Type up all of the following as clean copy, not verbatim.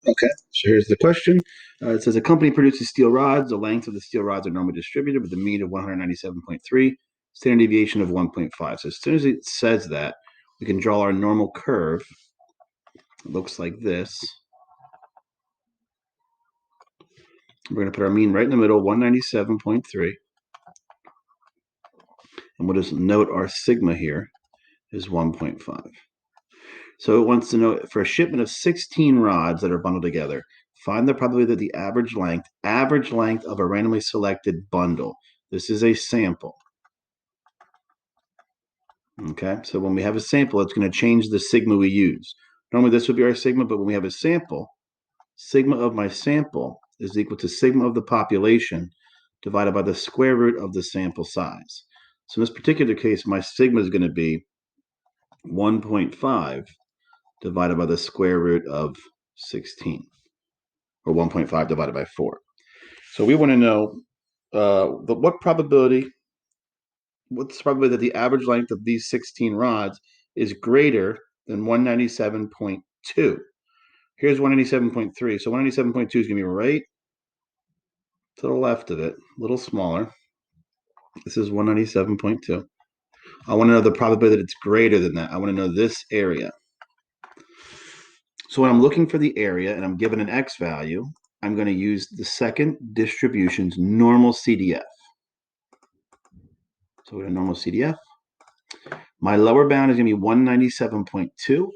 Okay, so here's the question. It says a company produces steel rods. The length of the steel rods are normally distributed with a mean of 197.3, standard deviation of 1.5. So as soon as it says that, we can draw our normal curve. It looks like this. We're going to put our mean right in the middle, 197.3. And we'll just note our sigma here is 1.5. So it wants to know for a shipment of 16 rods that are bundled together, find the probability that the average length of a randomly selected bundle. This is a sample. Okay, so when we have a sample, it's going to change the sigma we use. Normally this would be our sigma, but when we have a sample, sigma of my sample is equal to sigma of the population divided by the square root of the sample size. So in this particular case, my sigma is going to be 1.5 divided by the square root of 16, or 1.5 divided by 4. So we want to know what's the probability that the average length of these 16 rods is greater than 197.2. Here's 197.3. So 197.2 is going to be right to the left of it, a little smaller. This is 197.2. I want to know the probability that it's greater than that. I want to know this area. So when I'm looking for the area and I'm given an x value, I'm going to use the second distribution's normal CDF. So we have normal CDF. My lower bound is going to be 197.2.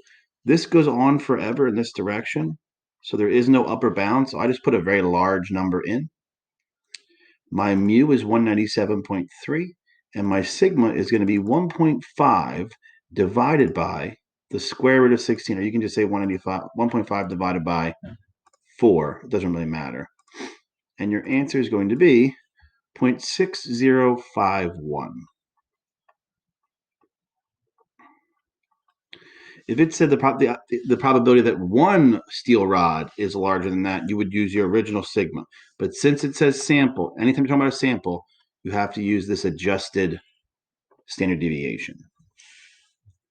This goes on forever in this direction. So there is no upper bound. So I just put a very large number in. My mu is 197.3. And my sigma is going to be 1.5 divided by the square root of 16. Or you can just say 1.5 divided by 4. It doesn't really matter. And your answer is going to be 0.6051. If it said the probability that one steel rod is larger than that, you would use your original sigma. But since it says sample, anytime you're talking about a sample, you have to use this adjusted standard deviation.